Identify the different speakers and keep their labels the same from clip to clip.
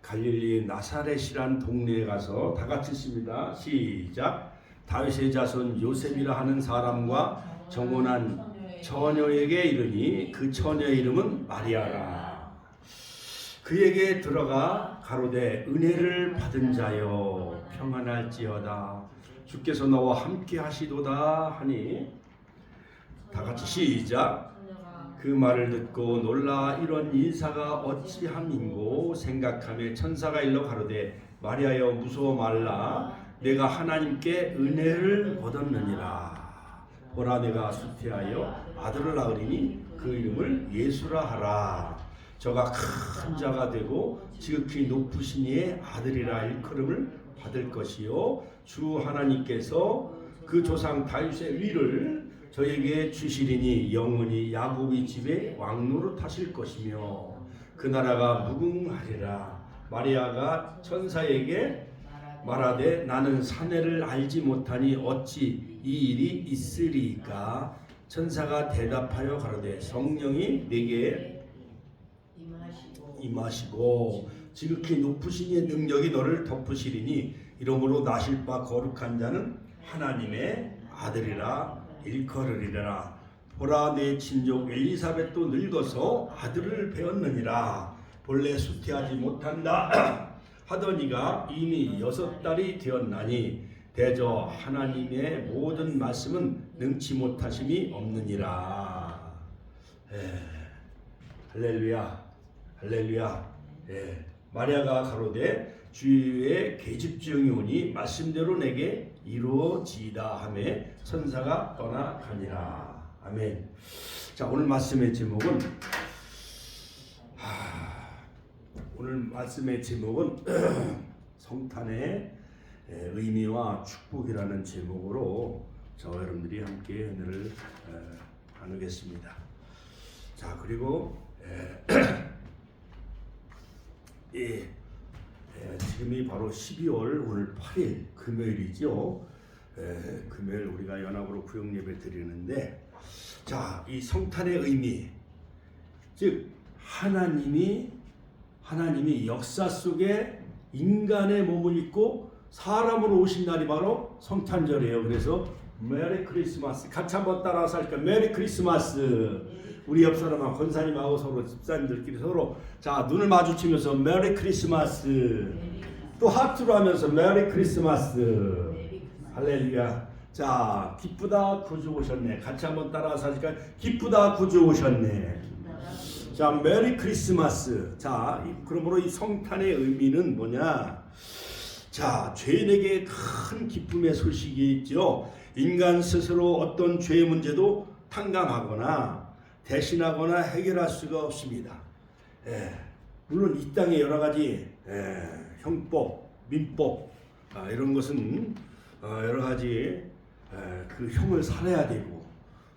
Speaker 1: 갈릴리 나사렛이란 동네에 가서 다 같이 씁니다. 시작. 다윗의 자손 요셉이라 하는 사람과 정혼한 처녀에게 이르니 그 처녀의 이름은 마리아라. 그에게 들어가 가로되 은혜를 받은 자여 평안할지어다 주께서 너와 함께 하시도다 하니 다 같이 시작. 그 말을 듣고 놀라 이런 인사가 어찌함인고 생각하며 천사가 일러 가로되 마리아여 무서워 말라 내가 하나님께 은혜를 얻었느니라. 보라 내가 수태하여 아들을 낳으리니 그 이름을 예수라 하라. 저가 큰 자가 되고 지극히 높으신 이의 아들이라 일컬음을 받을 것이요 주 하나님께서 그 조상 다윗의 위를 저에게 주시리니 영원히 야곱의 집에 왕노릇 하실 것이며 그 나라가 무궁하리라. 마리아가 천사에게 말하되 나는 사내를 알지 못하니 어찌 이 일이 있으리까. 천사가 대답하여 가로되 성령이 내게 임하시고 지극히 높으신 이의 능력이 너를 덮으시리니 이러므로 나실 바 거룩한 자는 하나님의 아들이라 일컬으리라. 보라 내 친족 엘리사벳도 늙어서 아들을 배었느니라. 본래 수태하지 못한다 하더니가 이미 6달이 되었나니 대저 하나님의 모든 말씀은 능치 못하심이 없느니라. 할렐루야 할렐루야. 마리아가 가로되 주의 계집종이 오니 말씀대로 내게 이루어지이다 하며 천사가 떠나가니라. 아멘. 자, 오늘 말씀의 제목은 성탄의 의미와 축복이라는 제목으로 저와 여러분들이 함께 은혜를 나누겠습니다. 자, 그리고 지금이 바로 12월 오늘 8일 금요일이죠. 금요일 우리가 연합으로 구역 예배 드리는데, 자, 이 성탄의 의미, 즉 하나님이 역사 속에 인간의 몸을 입고 사람으로 오신 날이 바로 성탄절이에요. 그래서 메리 크리스마스 같이 한번 따라서 할까요? 메리 크리스마스. 우리 옆 사람하고 권사님하고 서로 집사님들끼리 서로 자 눈을 마주치면서 메리 크리스마스. 또 하트로 하면서 메리 크리스마스. 할렐루야. 자, 기쁘다 구주 오셨네. 같이 한번 따라서 하실까요? 기쁘다 구주 오셨네. 자, 메리 크리스마스. 자, 그러므로 이 성탄의 의미는 뭐냐? 자, 죄인에게 큰 기쁨의 소식이 있죠. 인간 스스로 어떤 죄의 문제도 탕감하거나 대신하거나 해결할 수가 없습니다. 물론 이 땅에 여러 가지 형법, 민법 이런 것은 여러 가지 그 형을 살아야 되고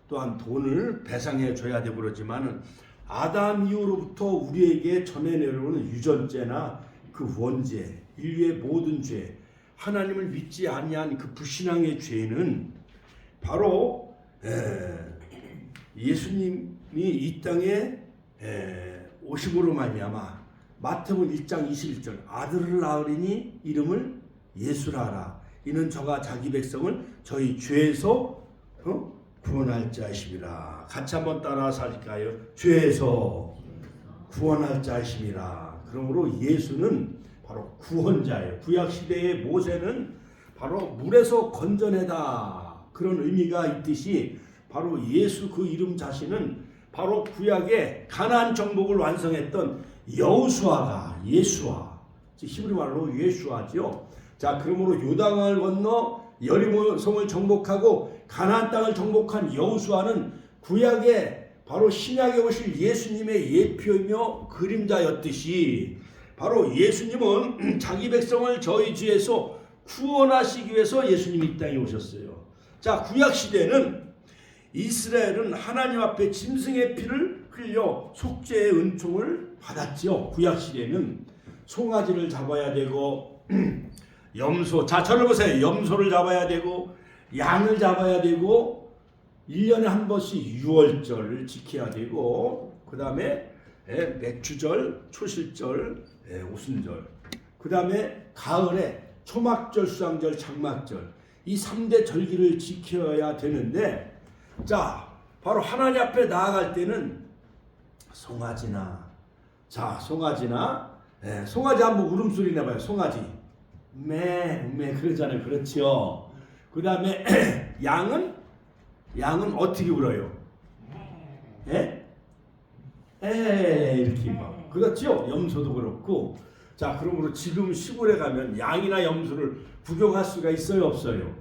Speaker 1: 또한 돈을 배상해 줘야 되고 그러지만은 아담 이후로부터 우리에게 전해 내려오는 유전죄나 그 원죄, 인류의 모든 죄, 하나님을 믿지 아니한 그 불신앙의 죄는 바로 예수님이 이 땅에 오심으로 말미암아 마태복음 1장 21절 아들을 낳으리니 이름을 예수라 하라. 이는 저가 자기 백성을 저희 죄에서 구원할 자이심이라. 같이 한번 따라서 할까요? 죄에서 구원할 자이심이라. 그러므로 예수는 바로 구원자예요. 구약시대의 모세는 바로 물에서 건져내다 그런 의미가 있듯이 바로 예수 그 이름 자신은 바로 구약의 가나안 정복을 완성했던 여호수아가 예수아, 히브리 말로 예수아죠. 자, 그러므로 요단강을 건너 여리고성을 정복하고 가나안 땅을 정복한 여호수아는 구약의 바로 신약에 오실 예수님의 예표이며 그림자였듯이 바로 예수님은 자기 백성을 저희 죄에서 구원하시기 위해서 예수님이 이 땅에 오셨어요. 자, 구약 시대는 이스라엘은 하나님 앞에 짐승의 피를 흘려 속죄의 은총을 받았지요. 구약 시대는 송아지를 잡아야 되고 염소, 자 저를 보세요. 염소를 잡아야 되고 양을 잡아야 되고 1년에 한 번씩 유월절을 지켜야 되고 그 다음에 맥주절, 초실절, 오순절. 그 다음에 가을에 초막절, 수장절, 장막절. 이 3대 절기를 지켜야 되는데, 자, 바로 하나님 앞에 나아갈 때는 송아지나, 자, 송아지나, 송아지 한번 울음소리 내봐요. 송아지. 매 그러잖아요. 그렇죠. 그 다음에 양은 어떻게 울어요? 이렇게 막. 그렇죠. 염소도 그렇고. 자, 그러므로 지금 시골에 가면 양이나 염소를 구경할 수가 있어요, 없어요?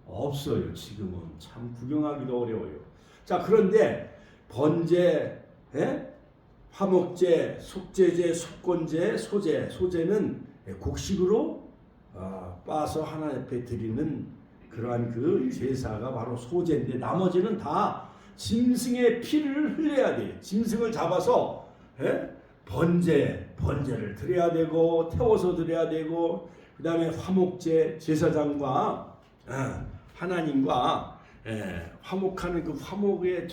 Speaker 1: 없어요. 지금은 참 구경하기도 어려워요. 자, 그런데 번제, 화목제, 속제제, 속건제, 소제는 곡식으로 빻아서 하나님 앞에 드리는 그러한 그 제사가 바로 소제인데, 나머지는 다 짐승의 피를 흘려야 돼요. 짐승을 잡아서 번제를 드려야 되고, 태워서 드려야 되고, 그 다음에 화목제, 제사장과 하나님과 화목하는 그 화목의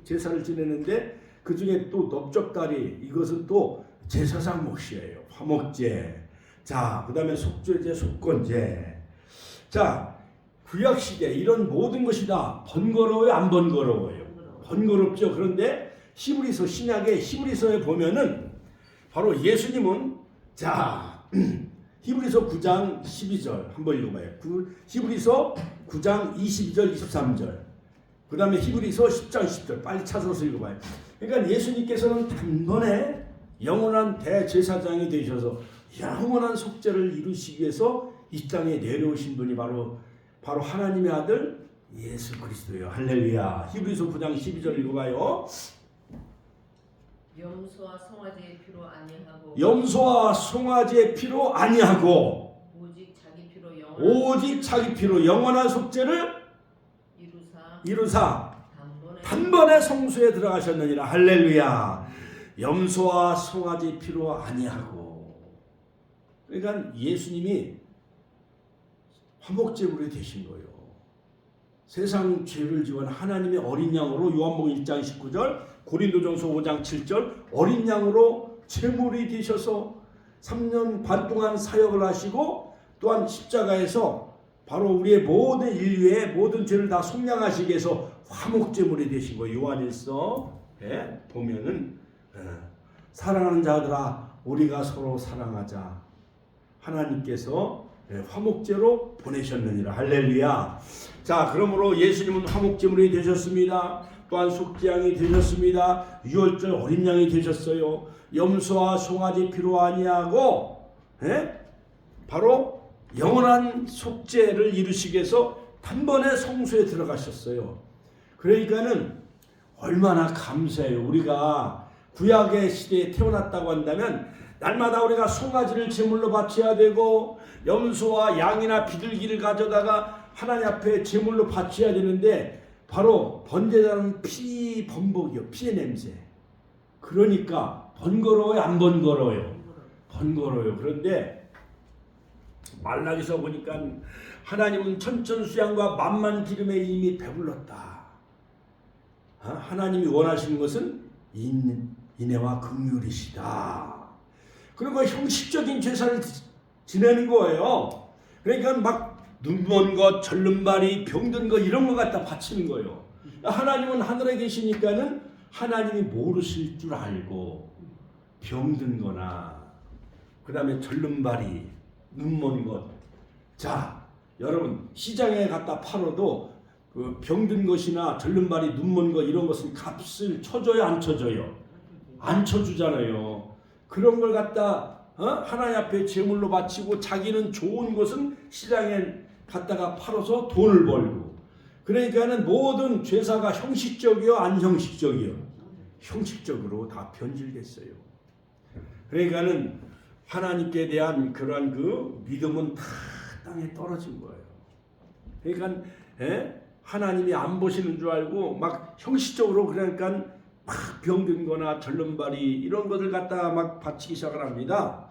Speaker 1: 제사를 지내는데, 그 중에 또 넓적다리, 이것은 또 제사장 몫이에요. 화목제. 자, 그 다음에 속죄제, 속건제. 자, 구약시대 이런 모든 것이 다 번거로워요, 안 번거로워요? 번거롭죠. 그런데 히브리서, 신약의 히브리서에 보면은 바로 예수님은, 자, 히브리서 9장 12절 한번 읽어봐요. 히브리서 9장 22절 23절. 그 다음에 히브리서 10장 10절 빨리 찾아서 읽어봐요. 그러니까 예수님께서는 단번에 영원한 대제사장이 되셔서 영원한 속죄를 이루시기 위해서 이 땅에 내려오신 분이 바로 하나님의 아들 예수 그리스도예요. 할렐루야. 히브리서 9장 12절 읽어봐요.
Speaker 2: 염소와 송아지의 피로 아니하고,
Speaker 1: 염소와 송아지의 피로 아니하고, 오직 자기 피로 영원한 속죄를 이루사 단번에 성소에 들어가셨느니라. 할렐루야. 염소와 송아지 피로 아니하고. 그러니까 예수님이 화목제물이 되신 거예요. 세상 죄를 지은 하나님의 어린 양으로, 요한복음 1장 19절, 고린도전서 5장 7절, 어린 양으로 제물이 되셔서 3년 반 동안 사역을 하시고, 또한 십자가에서 바로 우리의 모든 인류의 모든 죄를 다 속량하시기 위해서 화목제물이 되신 거예요. 요한일서에 보면은 사랑하는 자들아, 우리가 서로 사랑하자. 하나님께서 화목제로 보내셨느니라. 할렐루야. 자, 그러므로 예수님은 화목제물이 되셨습니다. 또한 속죄양이 되셨습니다. 유월절 어린 양이 되셨어요. 염소와 송아지 피로 아니하고, 바로 영원한 속죄를 이루시기 위해서 단번에 성소에 들어가셨어요. 그러니까는 얼마나 감사해요. 우리가 구약의 시대에 태어났다고 한다면 날마다 우리가 송아지를 제물로 바쳐야 되고, 염소와 양이나 비둘기를 가져다가 하나님 앞에 제물로 바쳐야 되는데, 바로 번제자는 피 범벅이요, 피의 냄새. 그러니까 번거로워요, 안 번거로워요? 번거로워요. 그런데 말라기서 보니까 하나님은 천천수양과 만만 기름에 이미 배불렀다. 하나님이 원하시는 것은 인애와 긍휼이시다. 그리고 형식적인 제사를 지내는 거예요. 그러니까 막 눈먼 것, 절름발이, 병든 것 이런 것 갖다 바치는 거예요. 하나님은 하늘에 계시니까는 하나님이 모르실 줄 알고, 병든 거나 그 다음에 절름발이, 눈먼 것. 자, 여러분 시장에 갖다 팔아도 그 병든 것이나 절름발이, 눈먼 것 이런 것은 값을 쳐줘요, 안 쳐줘요? 안 쳐주잖아요. 그런 걸 갖다 하나님 앞에 제물로 바치고, 자기는 좋은 것은 시장에 갖다가 팔아서 돈을 벌고. 그러니까는 모든 제사가 형식적이요, 안 형식적이요? 형식적으로 다 변질됐어요. 그러니까는 하나님께 대한 그러한 그 믿음은 다 땅에 떨어진 거예요. 그러니까 하나님이 안 보시는 줄 알고 막 형식적으로, 그러니까 막 병든 거나 절름발이 이런 것을 갖다가 막 바치기 시작을 합니다.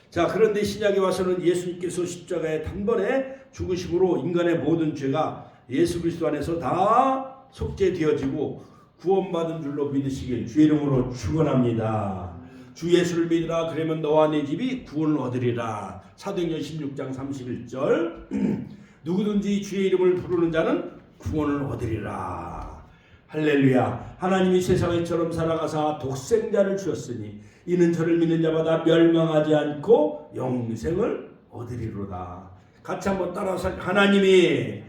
Speaker 1: 자, 그런데 신약에 와서는 예수님께서 십자가에 단번에 죽으심으로 인간의 모든 죄가 예수 그리스도 안에서 다 속죄되어지고 구원받은 줄로 믿으시길 주의 이름으로 축원합니다. 주 예수를 믿으라. 그러면 너와 네 집이 구원을 얻으리라. 사도행전 16장 31절. 누구든지 주의 이름을 부르는 자는 구원을 얻으리라. 할렐루야. 하나님이 세상에처럼 살아가사 독생자를 주었으니 이는 저를 믿는 자마다 멸망하지 않고 영생을 얻으리로다. 같이 한번 따라서 하나님이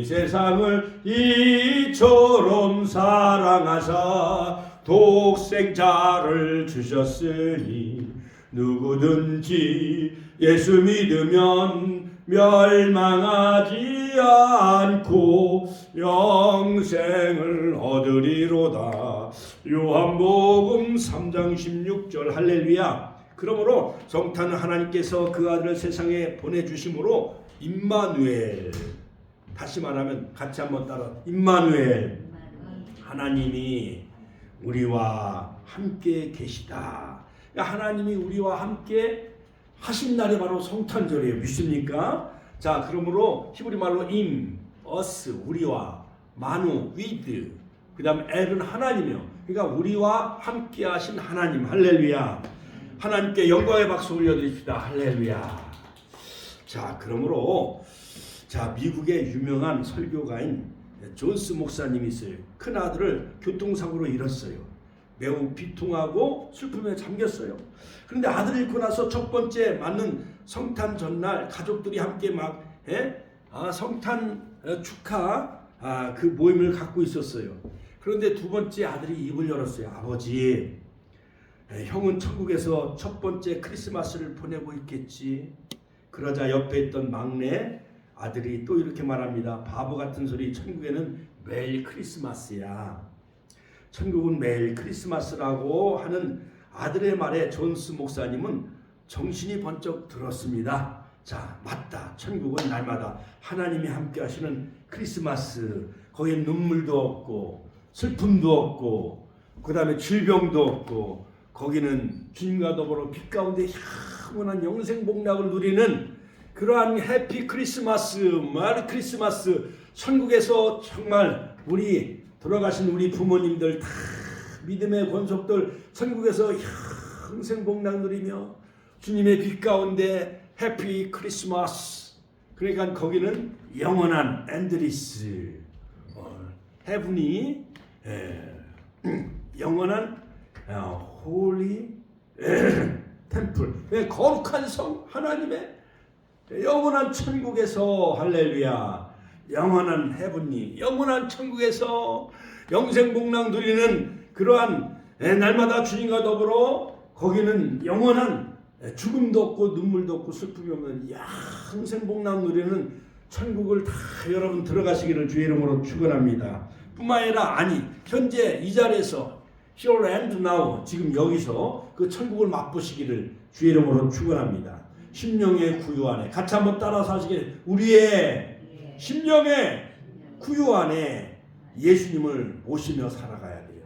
Speaker 1: 세상을 이처럼 사랑하사 독생자를 주셨으니 누구든지 예수 믿으면 멸망하지 않고 영생을 얻으리로다. 요한복음 3장 16절. 할렐루야. 그러므로 성탄은 하나님께서 그 아들을 세상에 보내주심으로 임마누엘, 다시 말하면 같이 한번 따라 임마누엘, 하나님이 우리와 함께 계시다. 하나님이 우리와 함께 하신 날이 바로 성탄절이에요. 믿습니까? 자, 그러므로 히브리 말로 us, 우리와, 마누, with, 그 다음 엘은 하나님이요. 그러니까 우리와 함께 하신 하나님. 할렐루야. 하나님께 영광의 박수 올려드립시다. 할렐루야. 자, 그러므로 자, 미국의 유명한 설교가인 존스 목사님이 있어요. 큰 아들을 교통사고로 잃었어요. 매우 비통하고 슬픔에 잠겼어요. 그런데 아들을 잃고 나서 첫 번째 맞는 성탄 전날 가족들이 함께 막 성탄 축하 그 모임을 갖고 있었어요. 그런데 두 번째 아들이 입을 열었어요. 아버지, 형은 천국에서 첫 번째 크리스마스를 보내고 있겠지. 그러자 옆에 있던 막내 아들이 또 이렇게 말합니다. 바보 같은 소리. 천국에는 매일 크리스마스야. 천국은 매일 크리스마스라고 하는 아들의 말에 존스 목사님은 정신이 번쩍 들었습니다. 자, 맞다. 천국은 날마다 하나님이 함께 하시는 크리스마스. 거기엔 눈물도 없고 슬픔도 없고 그 다음에 질병도 없고 거기는 주님과 더불어 빛 가운데 영원한 영생 복락을 누리는 그러한 해피 크리스마스, 메리 크리스마스. 천국에서 정말 우리 돌아가신 우리 부모님들 다 믿음의 권속들 천국에서 영생 복락 누리며 주님의 빛 가운데 해피 크리스마스. 그러니까 거기는 영원한 엔드리스, 헤븐이 영원한 홀리 템플, 거룩한 성, 하나님의 영원한 천국에서 할렐루야, 영원한 헤븐리, 영원한 천국에서 영생복락 누리는 그러한 날마다 주님과 더불어 거기는 영원한 죽음도 없고 눈물도 없고 슬픔이 없는 영생복락 누리는 천국을 다 여러분 들어가시기를 주의 이름으로 축원합니다. 뿐만 아니라 현재 이 자리에서 here and now, 지금 여기서 그 천국을 맛보시기를 주의 이름으로 축원합니다. 심령의 구유 안에 같이 한번 따라서 하시길. 우리의 심령의 구유 안에 예수님을 모시며 살아가야 돼요.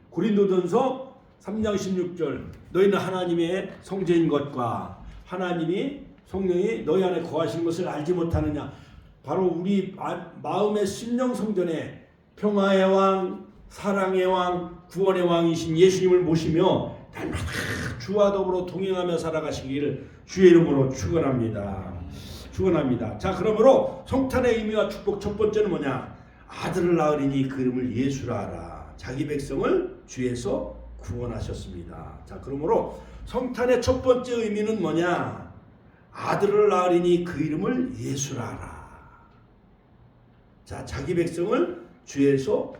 Speaker 1: 고린도전서 3장 16절. 너희는 하나님의 성제인 것과 하나님이 성령이 너희 안에 거하시는 것을 알지 못하느냐. 바로 우리 마음의 심령 성전에 평화의 왕, 사랑의 왕, 구원의 왕이신 예수님을 모시며 날마다 주와 더불어 동행하며 살아가시기를 주의 이름으로 축원합니다. 축원합니다. 자, 그러므로 성탄의 의미와 축복 첫 번째는 뭐냐? 아들을 낳으리니 그 이름을 예수라 하라. 자기 백성을 주에서 구원하셨습니다. 자, 그러므로 성탄의 첫 번째 의미는 뭐냐? 아들을 낳으리니 그 이름을 예수라 하라. 자, 자기 백성을 주에서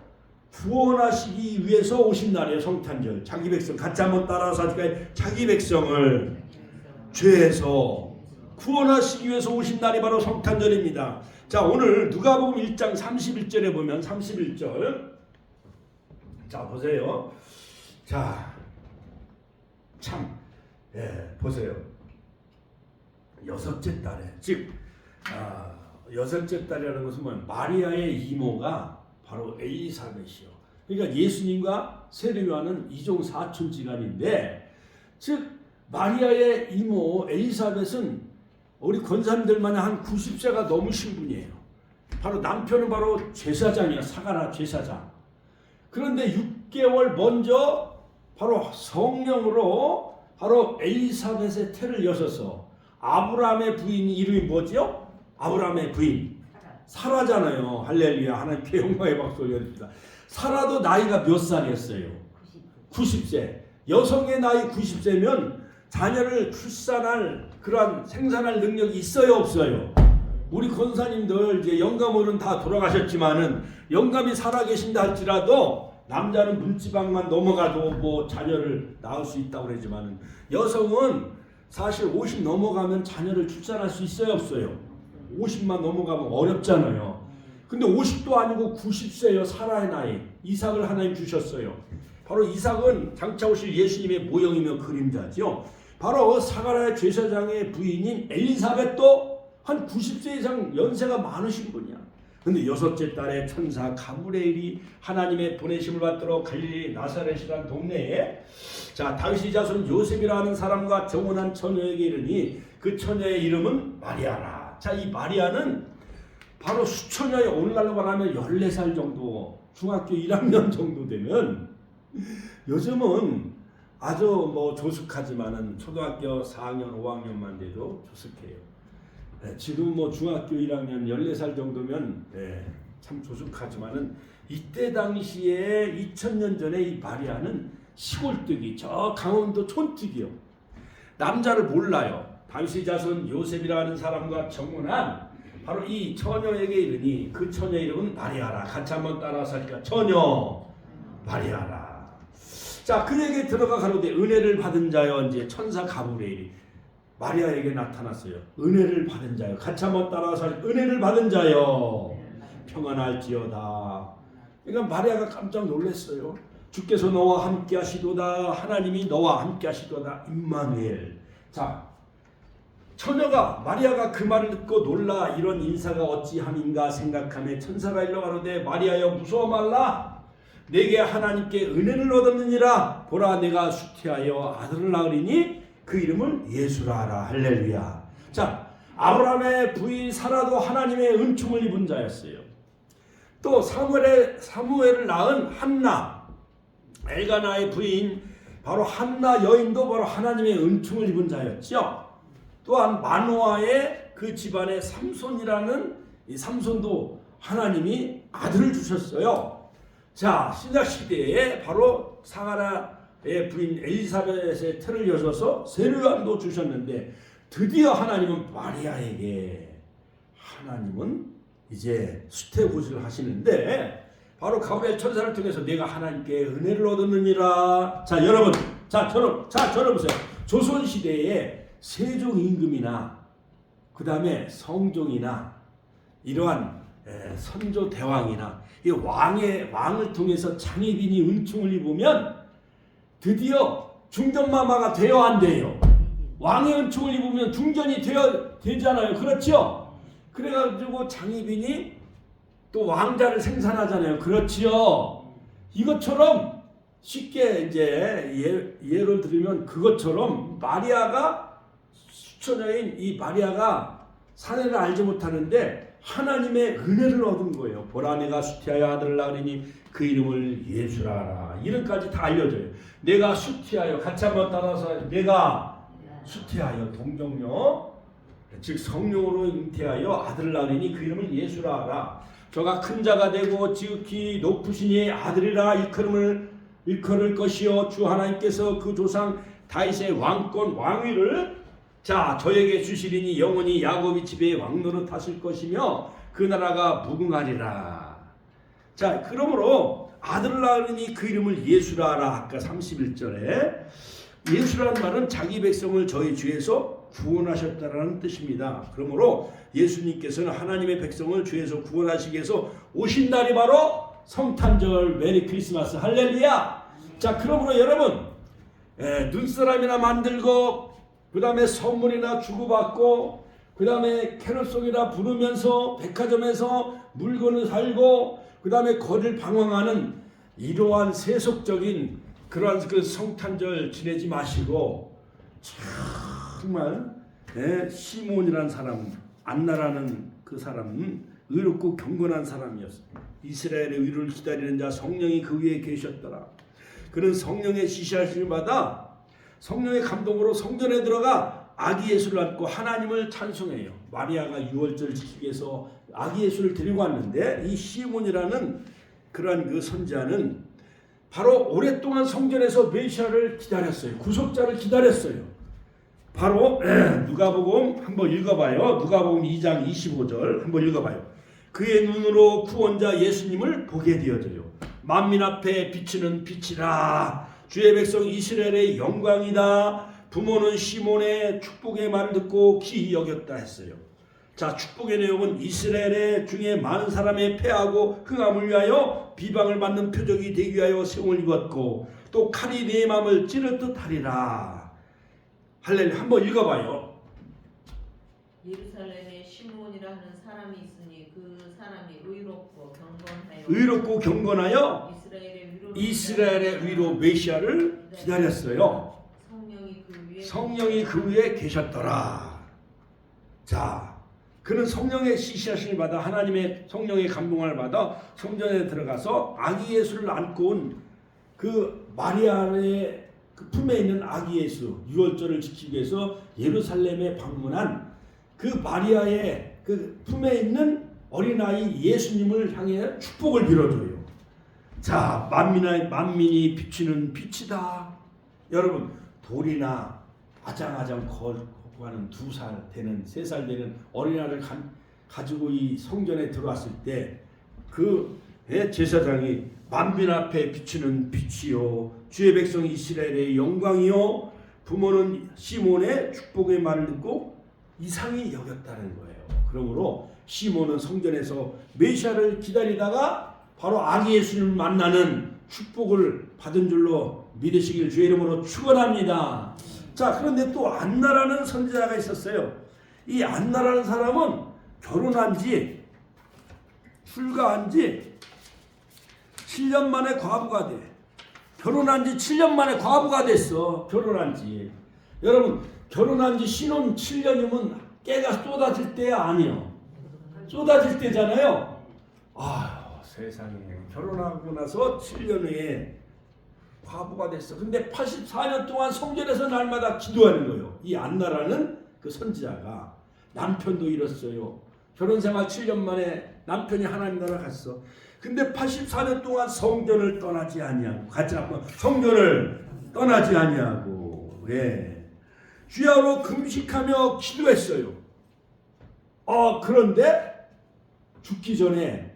Speaker 1: 구원하시기 위해서 오신 날이에요. 성탄절. 자기 백성 같이 한번 따라서 하실까요? 자기 백성을 죄에서 구원하시기 위해서 오신 날이 바로 성탄절입니다. 자, 오늘 누가복음 1장 31절에 보면 31절. 자, 보세요. 자, 참, 보세요. 여섯째 달에, 즉 여섯째 달이라는 것은 뭐예요? 마리아의 이모가 바로 엘리사벳이요. 그러니까 예수님과 세례요한은 이종 사촌지간인데, 즉 마리아의 이모 엘리사벳은 우리 권사님들만의 한 90세가 넘으신 분이에요. 바로 남편은 바로 제사장이야. 사가라 제사장. 그런데 6개월 먼저 바로 성령으로 바로 엘리사벳의 태를 여셔서 아브라함의 부인 이름이 뭐죠? 아브라함의 부인 사라잖아요. 할렐루야. 하나님께 영광의 박수 올려드립니다. 사라도 나이가 몇 살이었어요? 90세. 여성의 나이 90세면 자녀를 출산할 그러한 생산할 능력이 있어요, 없어요? 우리 권사님들 이제 영감어른 다 돌아가셨지만은 영감이 살아계신다 할지라도 남자는 문지방만 넘어가도 뭐 자녀를 낳을 수 있다고 그러지만은 여성은 사실 50 넘어가면 자녀를 출산할 수 있어요, 없어요? 50만 넘어가면 어렵잖아요. 근데 50도 아니고 90세요. 사라의 나이. 이삭을 하나님 주셨어요. 바로 이삭은 장차 오실 예수님의 모형이며 그림자죠. 바로 사가랴의 제사장의 부인인 엘리사벳도 한 90세 이상 연세가 많으신 분이야. 근데 여섯째 달에 천사 가브리엘이 하나님의 보내심을 받들어 갈릴리 나사렛이라는 동네에 자 다윗의 자손 요셉이라는 사람과 정혼한 처녀에게 이르니 그 처녀의 이름은 마리아라. 자, 이 마리아는 바로 수처녀의 오늘날로 말하면 14살 정도, 중학교 1학년 정도 되면 요즘은 아주 뭐 조숙하지만은 초등학교 4학년, 5학년만 돼도 조숙해요. 지금 뭐 중학교 1학년 14살 정도면 참 조숙하지만은 이때 당시에 2000년 전에 이 마리아는 시골뜨기, 저 강원도 촌뜨기요. 남자를 몰라요. 다윗의 자손 요셉이라는 사람과 정혼한 바로 이 처녀에게 이르니 그 처녀 이름은 마리아라. 같이 한번 따라서 할까? 처녀 마리아라. 자, 그에게 들어가 가로되 은혜를 받은 자여. 이제 천사 가브리엘이 마리아에게 나타났어요. 은혜를 받은 자여. 같이 한번 따라서 은혜를 받은 자여 평안할지어다. 그러니까 마리아가 깜짝 놀랐어요. 주께서 너와 함께 하시도다. 하나님이 너와 함께 하시도다. 임마누엘. 자, 처녀가 마리아가 그 말을 듣고 놀라 이런 인사가 어찌함인가 생각하며 천사가 일러 가로되 마리아여 무서워 말라. 내게 하나님께 은혜를 얻었느니라. 보라 내가 수태하여 아들을 낳으리니 그 이름을 예수라 하라. 할렐루야. 자, 아브라함의 부인 사라도 하나님의 은총을 입은 자였어요. 또 사무엘을 낳은 한나, 엘가나의 부인 바로 한나 여인도 바로 하나님의 은총을 입은 자였죠. 또한 마노아의 그 집안의 삼손이라는 이 삼손도 하나님이 아들을 주셨어요. 자, 신약시대에 바로 사가랴의 부인 엘리사벳의 태를 여셔서 세례요한도 주셨는데 드디어 하나님은 마리아에게 하나님은 이제 수태고지를 하시는데 바로 가브리엘 천사를 통해서 내가 하나님께 은혜를 얻었느니라. 자, 여러분, 저는 보세요. 조선시대에 세종 임금이나 그 다음에 성종이나 이러한 선조 대왕이나 이 왕을 통해서 장희빈이 은총을 입으면 드디어 중전마마가 되어 안 돼요. 왕의 은총을 입으면 중전이 되잖아요. 그렇죠? 그래가지고 장희빈이 또 왕자를 생산하잖아요. 그렇지요? 이것처럼 쉽게 이제 예를 들면 그것처럼 마리아가 수처녀인 이 마리아가 사내를 알지 못하는데 하나님의 은혜를 얻은 거예요. 보라 내가 수태하여 아들을 낳으리니 그 이름을 예수라 하라. 이름까지 다 알려줘요. 내가 수태하여 같이 한번 따라서 내가 수태하여 동정녀 즉 성령으로 잉태하여 아들을 낳으리니 그 이름을 예수라 하라. 저가 큰 자가 되고 지극히 높으시니 아들이라 일컬을 것이요 주 하나님께서 그 조상 다윗의 왕권 왕위를 자 저에게 주시리니 영원히 야곱의 집에 왕노릇 하실 것이며 그 나라가 무궁하리라. 자 그러므로 아들을 낳으니 그 이름을 예수라 하라. 아까 31절에 예수라는 말은 자기 백성을 저희 주에서 구원하셨다라는 뜻입니다. 그러므로 예수님께서는 하나님의 백성을 주에서 구원하시기 위해서 오신 날이 바로 성탄절 메리 크리스마스 할렐루야. 자 그러므로 여러분 눈사람이나 만들고 그 다음에 선물이나 주고받고 그 다음에 캐롤송이나 부르면서 백화점에서 물건을 살고 그 다음에 거리를 방황하는 이러한 세속적인 그러한 그 성탄절 지내지 마시고 정말 시몬이라는 사람 안나라는 그 사람은 의롭고 경건한 사람이었습니다. 이스라엘의 위를 기다리는 자 성령이 그 위에 계셨더라. 그는 성령의 지시하심을 받아 성령의 감동으로 성전에 들어가 아기 예수를 안고 하나님을 찬송해요. 마리아가 유월절을 지키기 위해서 아기 예수를 데리고 왔는데 이 시몬이라는 그러한 그 선지자는 바로 오랫동안 성전에서 메시아를 기다렸어요. 구속자를 기다렸어요. 바로 누가복음 한번 읽어봐요. 누가복음 2장 25절 한번 읽어봐요. 그의 눈으로 구원자 예수님을 보게 되어져요. 만민 앞에 비치는 빛이라. 주의 백성 이스라엘의 영광이다. 부모는 시몬의 축복의 말을 듣고 기이 여겼다 했어요. 자, 축복의 내용은 이스라엘의 중에 많은 사람의 패하고 흥함을 위하여 비방을 받는 표적이 되기 위하여 세움을 입었고 또 칼이 내 마음을 찌를 듯 하리라. 할렐루야. 한번 읽어봐요.
Speaker 2: 예루살렘에 시몬이라 하는 사람이 있으니 그 사람이
Speaker 1: 의롭고 경건하여
Speaker 2: 이스라엘의
Speaker 1: 위로 메시아를 기다렸어요. 성령이 그 위에 계셨더라. 자, 그는 성령의 지시하심을 받아 하나님의 성령의 감동을 받아 성전에 들어가서 아기 예수를 안고 온 그 마리아의 그 품에 있는 아기 예수 유월절을 지키기 위해서 예루살렘에 방문한 그 마리아의 그 품에 있는 어린아이 예수님을 향해 축복을 빌어줘요. 자, 만민이 비치는 빛이다. 여러분, 돌이나 아장아장 걷고 가는 2살 되는 3살 되는 어린아이를 가지고 이 성전에 들어왔을 때 그 제사장이 만민 앞에 비치는 빛이요 주의 백성 이스라엘의 영광이요 부모는 시몬의 축복의 말을 듣고 이상히 여겼다는 거예요. 그러므로 시몬은 성전에서 메시아를 기다리다가 바로 아기 예수님을 만나는 축복을 받은 줄로 믿으시길 주의 이름으로 축원합니다. 자, 그런데 또 안나라는 선지자가 있었어요. 이 안나라는 사람은 결혼한 지 출가한 지 7년 만에 과부가 돼. 결혼한 지 7년 만에 과부가 됐어. 결혼한 지. 여러분, 결혼한 지 신혼 7년이면 깨가 쏟아질 때야 아니요. 쏟아질 때잖아요. 아휴, 세상에. 결혼하고 나서 7년 후에 과부가 됐어. 근데 84년 동안 성전에서 날마다 기도하는 거예요. 이 안나라는 그 선지자가 남편도 잃었어요. 결혼생활 7년 만에 남편이 하나님 나라 갔어. 근데 84년 동안 성전을 떠나지 아니하고 같이 한번 성전을 떠나지 아니하고 주야로 금식하며 기도했어요. 그런데 죽기 전에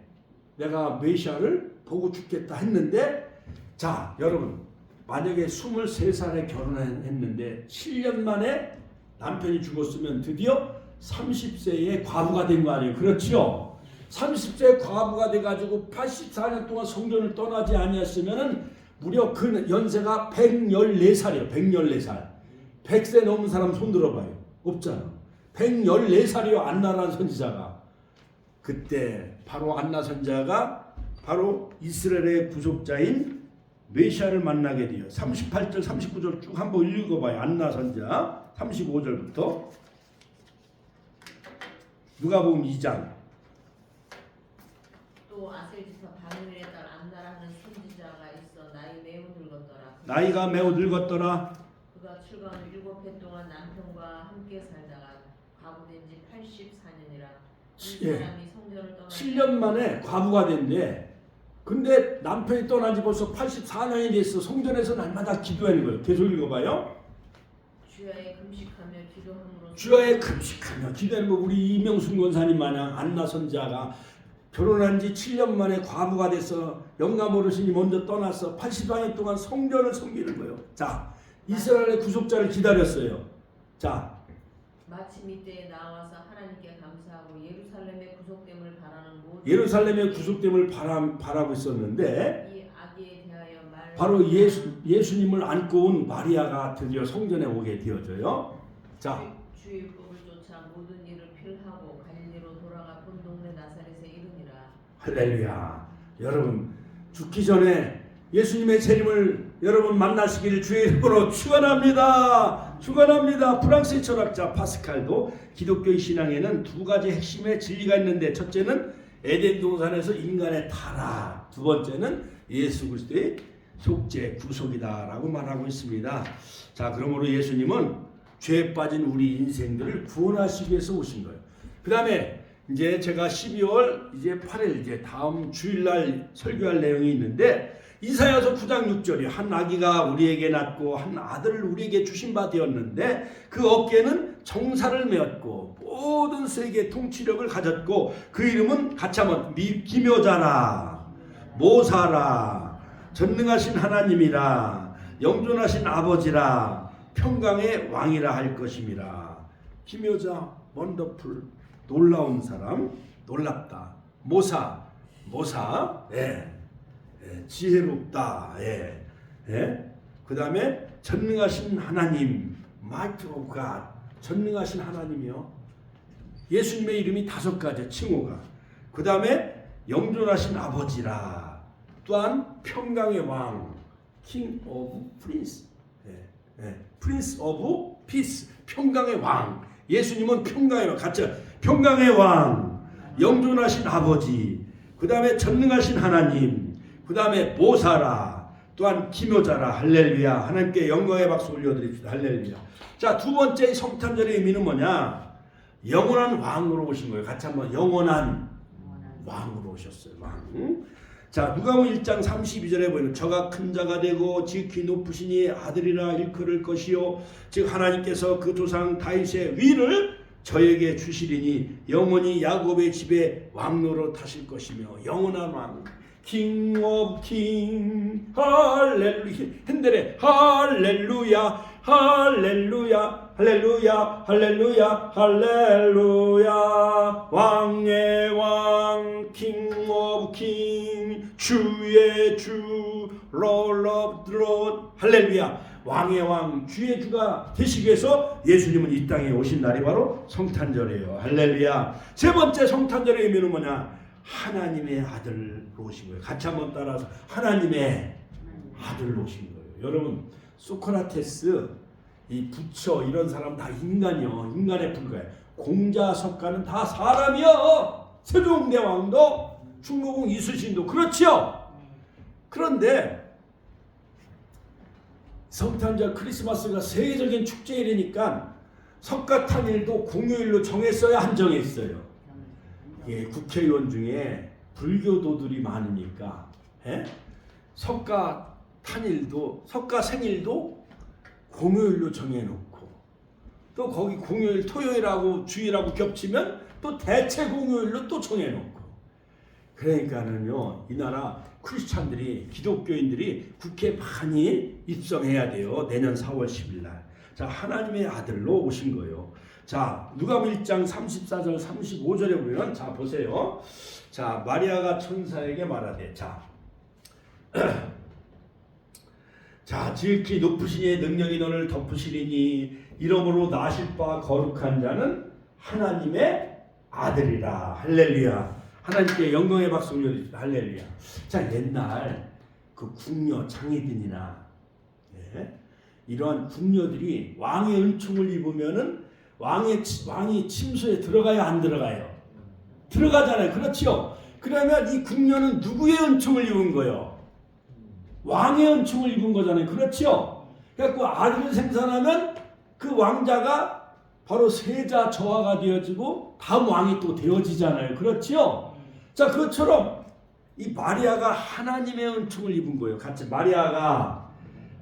Speaker 1: 내가 메시아를 보고 죽겠다 했는데, 자, 여러분, 만약에 23살에 결혼했는데 7년 만에 남편이 죽었으면 드디어 30세에 과부가 된 거 아니에요? 그렇죠? 30세에 과부가 돼가지고 84년 동안 성전을 떠나지 아니했으면은 무려 그 연세가 114살이에요. 114살. 100세 넘은 사람 손 들어봐요. 없잖아. 114살이요. 안나라는 선지자가. 그때 바로 안나 선지자가 바로 이스라엘의 구속자인 메시아를 만나게 돼요. 38절 39절 쭉 한번 읽어봐요. 안나 선지자 35절부터 누가복음 2장.
Speaker 2: 또 아셀 지파 바누엘의 딸 안나라는 선지자가 있어
Speaker 1: 나이가 매우 늙었더라.
Speaker 2: 그가 출가한 7해 동안 남편과 함께 살다가 과부된 지 84년이라 이 사람이 성전을 떠나
Speaker 1: 7년 만에 과부가 된대. 근데 남편이 떠난 지 벌써 84년이 됐어. 성전에서 날마다 기도하는 거예요. 계속 읽어봐요.
Speaker 2: 주야에 금식하며 기도함으로
Speaker 1: 주야에 금식하며 기도하는 거. 우리 이명순 권사님 마냥 안나 선지자가 결혼한 지 7년 만에 과부가 돼서 영감 어르신이 먼저 떠나서 84년 동안 성전을 섬기는 거예요. 자, 이스라엘의 구속자를 기다렸어요. 자,
Speaker 2: 마침 이때에 나와서 하나님께 감사하고 예루살렘의 구속됨을 바라는 모든
Speaker 1: 예루살렘의 구속됨을 바라고 있었는데
Speaker 2: 이 아기에 대하여 말
Speaker 1: 바로 예수님을 안고 온 마리아가 드디어 성전에 오게 되어져요. 자,
Speaker 2: 주의 법을 쫓아 모든 일을 필하고 갈릴리로 돌아가 본 동네 나사렛에 이르니라.
Speaker 1: 할렐루야. 여러분, 죽기 전에 예수님의 재림을 여러분 만나시기를 주의 이름으로 축원합니다. 축원합니다. 프랑스의 철학자 파스칼도 기독교의 신앙에는 2가지 핵심의 진리가 있는데, 첫째는 에덴 동산에서 인간의 타락, 두 번째는 예수 그리스도의 속죄 구속이다라고 말하고 있습니다. 자, 그러므로 예수님은 죄에 빠진 우리 인생들을 구원하시기 위해서 오신 거예요. 그 다음에 이제 제가 12월 이제 8일 이제 다음 주일날 설교할 내용이 있는데 이사야서 9장 6절이 한 아기가 우리에게 낳고 한 아들을 우리에게 주신 바 되었는데 그 어깨는 정사를 메었고 모든 세계 통치력을 가졌고 그 이름은 같이 한번 기묘자라 모사라 전능하신 하나님이라 영존하신 아버지라 평강의 왕이라 할 것임이라. 기묘자 원더풀 놀라운 사람 놀랍다. 모사 지혜롭다. 그 다음에 전능하신 하나님 Might of God 전능하신 하나님이요. 예수님의 이름이 5가지 칭호가. 그 다음에 영존하신 아버지라. 또한 평강의 왕 King of Prince Prince of Peace 평강의 왕. 예수님은 평강의 왕 같이 평강의 왕 영존하신 아버지 그 다음에 전능하신 하나님 그 다음에 모사라 또한 기묘자라. 할렐루야. 하나님께 영광의 박수 올려드립시다. 할렐루야. 자, 두 번째 성탄절의 의미는 뭐냐? 영원한 왕으로 오신 거예요. 같이 한번 영원한 왕으로 오셨어요. 왕. 자, 누가복음 1장 32절에 보이는 저가 큰 자가 되고 지극히 높으시니 아들이라 일컬을 것이요 즉 하나님께서 그 조상 다윗의 위를 저에게 주시리니 영원히 야곱의 집에 왕노로 타실 것이며 영원한 왕 King of King 할렐루야 핸델에 할렐루야 할렐루야 할렐루야 할렐루야 할렐루야 왕의 왕 King of King 주의 주 Lord of Lord 할렐루야. 왕의 왕 주의 주가 되시기 위해서 예수님은 이 땅에 오신 날이 바로 성탄절이에요. 할렐루야. 세 번째 성탄절의 의미는 뭐냐? 하나님의 아들로 오신 거예요. 같이 한번 따라서 하나님의 아들로 오신 거예요. 여러분 소크라테스 이 부처 이런 사람 다 인간이요. 인간에 불과해. 공자석가는 다 사람이요. 세종대왕도 충무공 이순신도 그렇지요. 그런데 성탄절 크리스마스가 세계적인 축제일이니까 석가탄일도 공휴일로 정했어야 한정했어요. 예, 국회의원 중에 불교도들이 많으니까 석가탄일도 석가생일도 공휴일로 정해놓고 또 거기 공휴일 토요일하고 주일하고 겹치면 또 대체 공휴일로 또 정해놓고 그러니까는요 이 나라 크리스찬들이 기독교인들이 국회에 많이 입성해야 돼요. 내년 4월 10일 날. 자, 하나님의 아들로 오신 거예요. 자, 누가복음 1장 34절 35절에 보면 자 보세요. 자, 마리아가 천사에게 말하되 자, 지극히 높으시니 능력이 너를 덮으시리니 이러므로 나실 바 거룩한 자는 하나님의 아들이라. 할렐루야. 하나님께 영광의 박수 올려드립니다. 할렐루야. 자, 옛날 그 궁녀 장희빈이나 이러한 궁녀들이 왕의 은총을 입으면은 왕이 침소에 들어가요, 안 들어가요? 들어가잖아요. 그렇죠? 그러면 이 궁녀는 누구의 은총을 입은 거예요? 왕의 은총을 입은 거잖아요. 그렇죠? 그래서 아들을 생산하면 그 왕자가 바로 세자 저하가 되어지고 다음 왕이 또 되어지잖아요. 그렇죠? 자, 그것처럼 이 마리아가 하나님의 은총을 입은 거예요. 같이 마리아가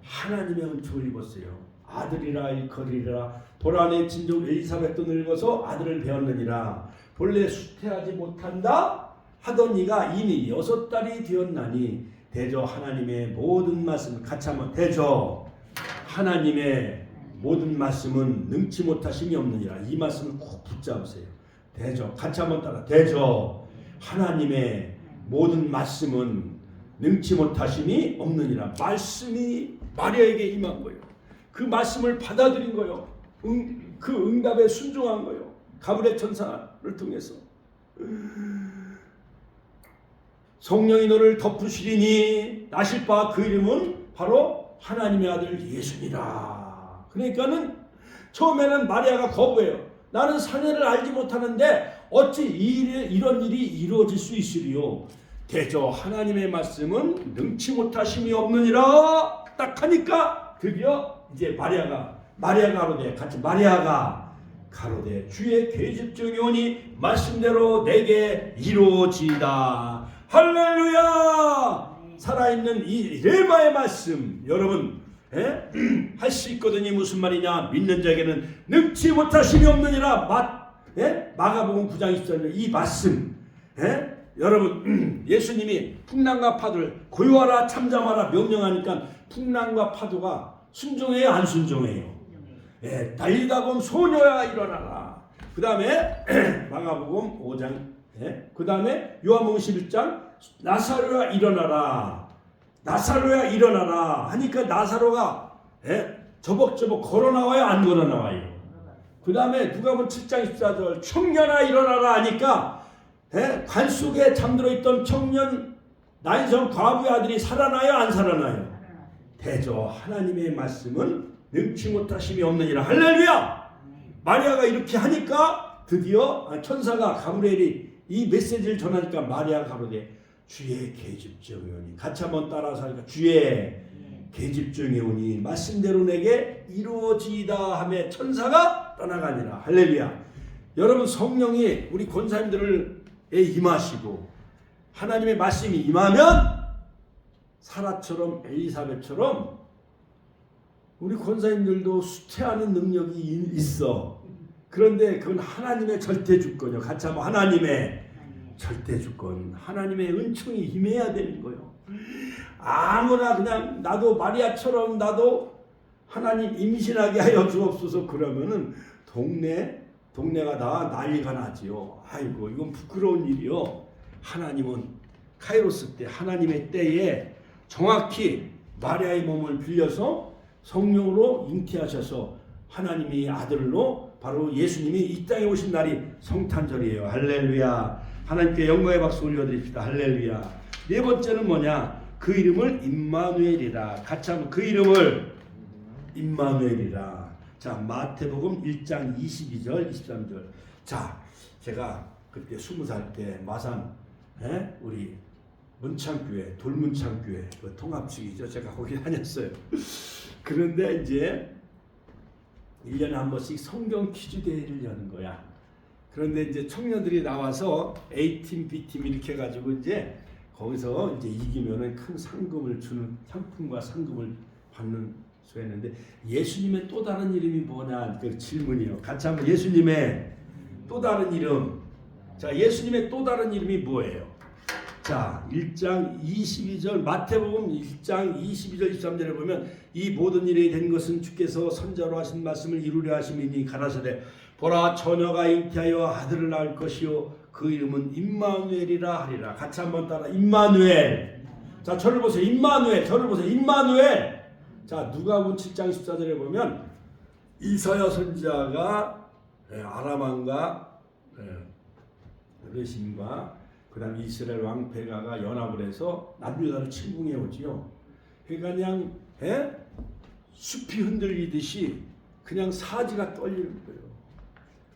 Speaker 1: 하나님의 은총을 입었어요. 아들이라 일컬으리라. 보라 내 친족 엘리사벳도 늙어서 아들을 배었느니라. 본래 수태하지 못한다 하던 이가 이미 6달이 되었나니 대저 하나님의 모든 말씀 같이 한번 대저 하나님의 모든 말씀은 능치 못하심이 없느니라. 이 말씀을 꼭 붙잡으세요. 대저 같이 한번 따라 대저 하나님의 모든 말씀은 능치 못하심이 없느니라. 말씀이 마리아에게 임한 거예요. 그 말씀을 받아들인 거예요. 그 응답에 순종한 거예요. 가브리엘 천사를 통해서. 성령이 너를 덮으시리니 나실 바 그 이름은 바로 하나님의 아들 예수니라. 그러니까는 처음에는 마리아가 거부해요. 나는 사내를 알지 못하는데 어찌 이런 일이 이루어질 수 있으리요. 대저 하나님의 말씀은 능치 못하심이 없느니라. 딱 하니까 드디어 이제 마리아가 가로되 같이 마리아가 가로되 주의 계집종이 오니 말씀대로 내게 이루어지이다. 할렐루야. 살아있는 이 레마의 말씀 여러분 할 수 있거든요. 무슨 말이냐? 믿는 자에게는 능치 못하심이 없느니라. 마가복음 9장 24절 이 말씀 여러분 예수님이 풍랑과 파도를 고요하라 잠잠하라 명령하니까 풍랑과 파도가 순종해요 안 순종해요? 달리다 보면 소녀야 일어나라. 그 다음에 마가복음 5장 그 다음에 요한복음 11장 나사로야 일어나라. 나사로야 일어나라 하니까 나사로가 저벅저벅 걸어 나와요 안 걸어 나와요? 그 다음에 누가복음 7장 14절 청년아 일어나라 하니까 관 속에 잠들어 있던 청년 난성 과부의 아들이 살아나요 안 살아나요? 대저 하나님의 말씀은 능치 못하심이 없느니라. 할렐루야. 마리아가 이렇게 하니까 드디어 천사가 가브리엘이 이 메시지를 전하니까 마리아가 가로되 주의 계집종이 오니 같이 한번 따라서 하니까 주의 계집종이 오니 말씀대로 내게 이루어지이다 하며 천사가 떠나가니라. 할렐루야. 여러분 성령이 우리 권사님들에 임하시고 하나님의 말씀이 임하면 사라처럼 엘리사벳처럼 우리 권사님들도 수태하는 능력이 있어. 그런데 그건 하나님의 절대 주권이요. 같이 한번 하나님의 절대 주권, 하나님의 은총이 임해야 되는 거예요. 아무나 그냥 나도 마리아처럼 나도 하나님 임신하게 하여 주옵소서 그러면은 동네가 다 난리가 나지요. 아이고 이건 부끄러운 일이요. 하나님은 카이로스 때 하나님의 때에 정확히 마리아의 몸을 빌려서 성령으로 잉태하셔서 하나님이 아들로 바로 예수님이 이 땅에 오신 날이 성탄절이에요. 할렐루야. 하나님께 영광의 박수 올려드립시다. 할렐루야. 네 번째는 뭐냐? 그 이름을 임마누엘이라. 같이 한번 그 이름을 임마누엘이라. 자, 마태복음 1장 22절 23절. 자, 제가 그때 20살 때 마산 우리 문창교회 돌문창교회 그 통합측이죠. 제가 거기 다녔어요. 그런데 이제 1년에 한 번씩 성경 퀴즈 대회를 여는 거야. 그런데 이제 청년들이 나와서 A팀, B팀 이렇게 해가지고 이제 거기서 이제 이기면은 큰 상금을 주는 상품과 상금을 받는 수였는데 예수님의 또 다른 이름이 뭐냐 그 질문이요. 같이 한번 예수님의 또 다른 이름. 자, 예수님의 또 다른 이름이 뭐예요? 자, 1장 22절 마태복음 1장 22절 23절에 보면 이 모든 일이 된 것은 주께서 선자로 하신 말씀을 이루려 하심이니 가라사대 보라 처녀가 잉태하여 아들을 낳을 것이요 그 이름은 임마누엘이라 하리라. 같이 한번 따라 임마누엘. 자, 저를 보세요. 임마누엘. 저를 보세요. 임마누엘. 자, 누가복음 7장 14절에 보면 이사야 선지자가 아람 왕과 르신과 그다음 이스라엘 왕 베가가 연합을 해서 남유다를 침공해 오지요. 그러니까 그냥 숲이 흔들리듯이 그냥 사지가 떨리는 거예요.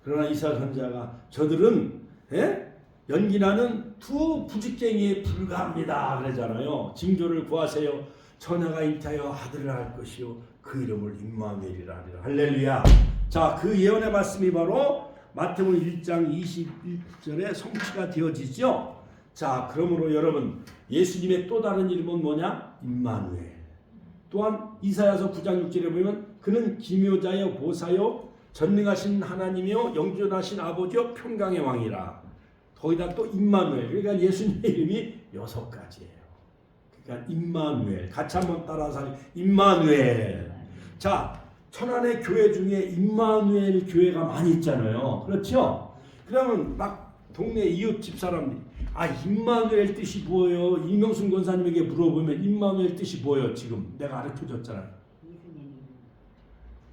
Speaker 1: 그러나 이사야 선지자가 저들은 연기나는 두 부직갱이에 불과합니다 그러잖아요. 징조를 구하세요. 처녀가 잉태하여 아들을 낳을 것이요 그 이름을 임마누엘이라 하리라. 할렐루야. 자, 그 예언의 말씀이 바로 마태복음 1장 21절에 성취가 되어지죠. 자, 그러므로 여러분 예수님의 또 다른 이름은 뭐냐? 임마누엘. 또한 이사야서 9장 6절에 보면 그는 기묘자여 보사여 전능하신 하나님이요 영존하신 아버지요 평강의 왕이라. 거기다 또 임마누엘. 그러니까 예수님의 이름이 6가지예요. 그러니까 임마누엘. 같이 한번 따라서 임마누엘. 자, 천안의 교회 중에 임마누엘 교회가 많이 있잖아요. 그렇죠? 그러면 막 동네 이웃집 사람들이 임마누엘 뜻이 뭐예요? 이명순 권사님에게 물어보면 임마누엘 뜻이 뭐예요? 지금 내가 가르쳐줬잖아요.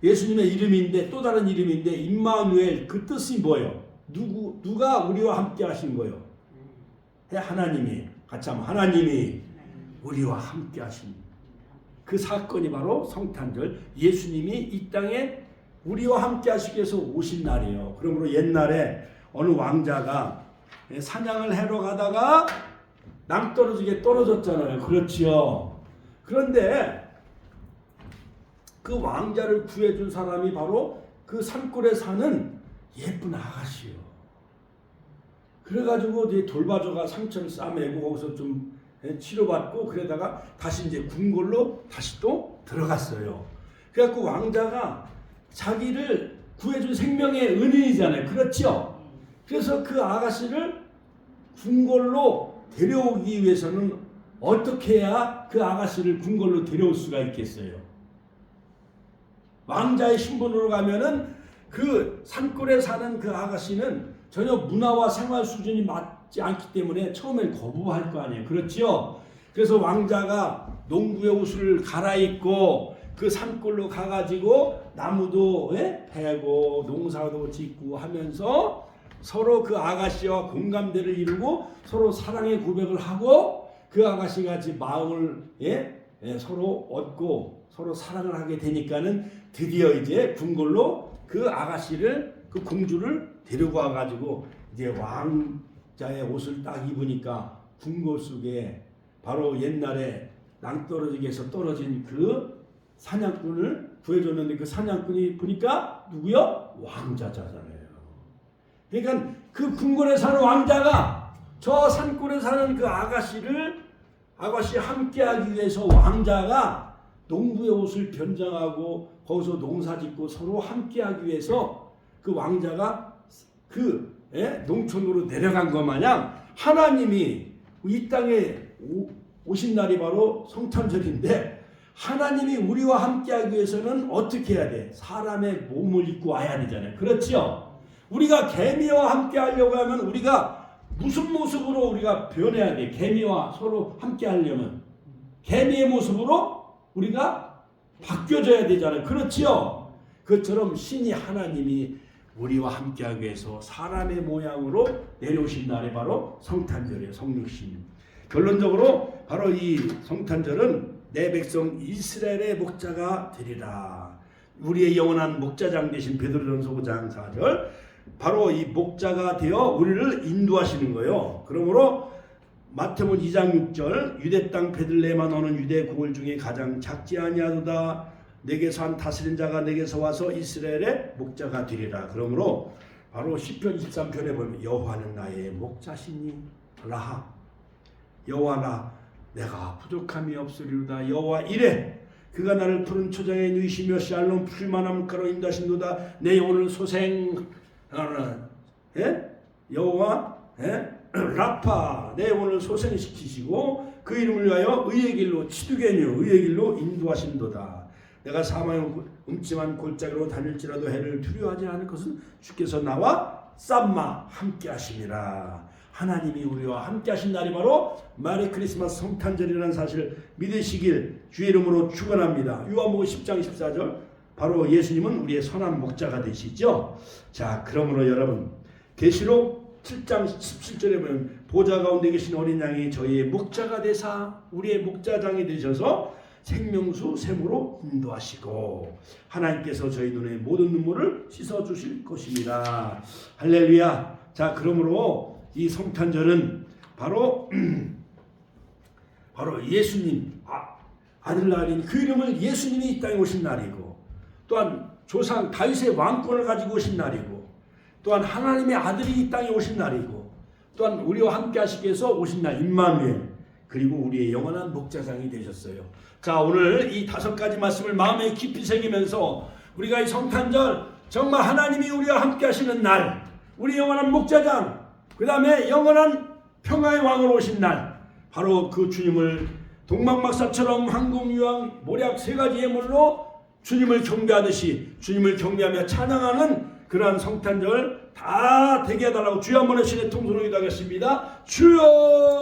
Speaker 1: 예수님의 이름인데 또 다른 이름인데 임마누엘 그 뜻이 뭐예요? 누가 우리와 함께 하신 거예요? 하나님이. 같이 하면 하나님이 우리와 함께 하신 그 사건이 바로 성탄절. 예수님이 이 땅에 우리와 함께 하시기 위해서 오신 날이에요. 그러므로 옛날에 어느 왕자가 사냥을 하러 가다가 낭떠러지게 떨어졌잖아요. 그렇지요. 그런데 그 왕자를 구해준 사람이 바로 그 산골에 사는 예쁜 아가씨요. 그래가지고 이제 돌봐줘가 상처를 싸매고 거기서 좀 치료받고 그러다가 다시 이제 궁궐로 다시 또 들어갔어요. 그래갖고 왕자가 자기를 구해준 생명의 은인이잖아요. 그렇죠? 그래서 그 아가씨를 궁궐로 데려오기 위해서는 어떻게 해야 그 아가씨를 궁궐로 데려올 수가 있겠어요? 왕자의 신분으로 가면은 그 산골에 사는 그 아가씨는 전혀 문화와 생활 수준이 맞지 않기 때문에 처음엔 거부할 거 아니에요. 그렇죠? 그래서 왕자가 농부의 옷을 갈아입고 그 산골로 가가지고 나무도 베고 농사도 짓고 하면서 서로 그 아가씨와 공감대를 이루고 서로 사랑의 고백을 하고 그 아가씨가 같이 마음을 서로 얻고 서로 사랑을 하게 되니까는 드디어 이제 궁궐로 그 아가씨를 그 공주를 데리고 와가지고 이제 왕자의 옷을 딱 입으니까 궁궐 속에 바로 옛날에 낭떠러지기에서 떨어진 그 사냥꾼을 구해줬는데 그 사냥꾼이 보니까 누구요? 왕자잖아요. 그러니까 그 궁궐에 사는 왕자가 저 산골에 사는 그 아가씨 함께하기 위해서 왕자가 농부의 옷을 변장하고 거기서 농사짓고 서로 함께하기 위해서 그 왕자가 그 농촌으로 내려간 것 마냥 하나님이 이 땅에 오신 날이 바로 성탄절인데 하나님이 우리와 함께하기 위해서는 어떻게 해야 돼? 사람의 몸을 입고 와야 되잖아요. 그렇죠? 우리가 개미와 함께하려고 하면 우리가 무슨 모습으로 우리가 변해야 돼? 개미와 서로 함께하려면 개미의 모습으로 우리가 바뀌어져야 되잖아요. 그렇지요? 그것처럼 신이 하나님이 우리와 함께하기 위해서 사람의 모양으로 내려오신 날이 바로 성탄절이에요. 성육신. 결론적으로 바로 이 성탄절은 내 백성 이스라엘의 목자가 되리라. 우리의 영원한 목자장 되신 베드로전서 5장 4절. 바로 이 목자가 되어 우리를 인도하시는 거예요. 그러므로 마태복음 2장 6절 유대 땅 베들레헴아 너는 유대 고을 중에 가장 작지 아니하도다. 내게서 한 다스린 자가 내게서 와서 이스라엘의 목자가 되리라. 그러므로 바로 시편 23편에 보면 여호와는 나의 목자시니 라하 여호와나 내가 부족함이 없으리로다. 여호와 이래 그가 나를 푸른 초장에 누이시며 샬롬 풀만한 물가로 인도하신도다. 내 영혼을 여호와 라파 내 영혼을 소생시키시고 그 이름을 위하여 의의 길로 치두개뇨 의의 길로 인도하신도다. 내가 사망의 음침한 골짜기로 다닐지라도 해를 두려워하지 않을 것은 주께서 나와 쌈마 함께 하심이라. 하나님이 우리와 함께 하신 날이 바로 메리 크리스마스 성탄절이라는 사실을 믿으시길 주의 이름으로 축원합니다. 요한복음 10장 14절 바로 예수님은 우리의 선한 목자가 되시죠. 자, 그러므로 여러분 계시록 7장 17절에 보면 보좌 가운데 계신 어린 양이 저희의 목자가 되사 우리의 목자장이 되셔서 생명수 샘으로 인도하시고 하나님께서 저희 눈의 모든 눈물을 씻어주실 것입니다. 할렐루야. 자, 그러므로 이 성탄절은 바로 예수님 아들 날인 그 이름을 예수님이 이 땅에 오신 날이고 또한 조상 다윗의 왕권을 가지고 오신 날이고 또한 하나님의 아들이 이 땅에 오신 날이고 또한 우리와 함께 하시기 위해서 오신 날 임마누엘 그리고 우리의 영원한 목자장이 되셨어요. 자, 오늘 이 5가지 말씀을 마음에 깊이 새기면서 우리가 이 성탄절 정말 하나님이 우리와 함께 하시는 날 우리 영원한 목자장 그 다음에 영원한 평화의 왕으로 오신 날 바로 그 주님을 동방박사처럼 항공유황 모략 3가지 예물로 주님을 경배하듯이 주님을 경배하며 찬양하는 그러한 성탄절 다 되게 해달라고 주여 한번 해주시는 통성으로 기도하겠습니다. 주여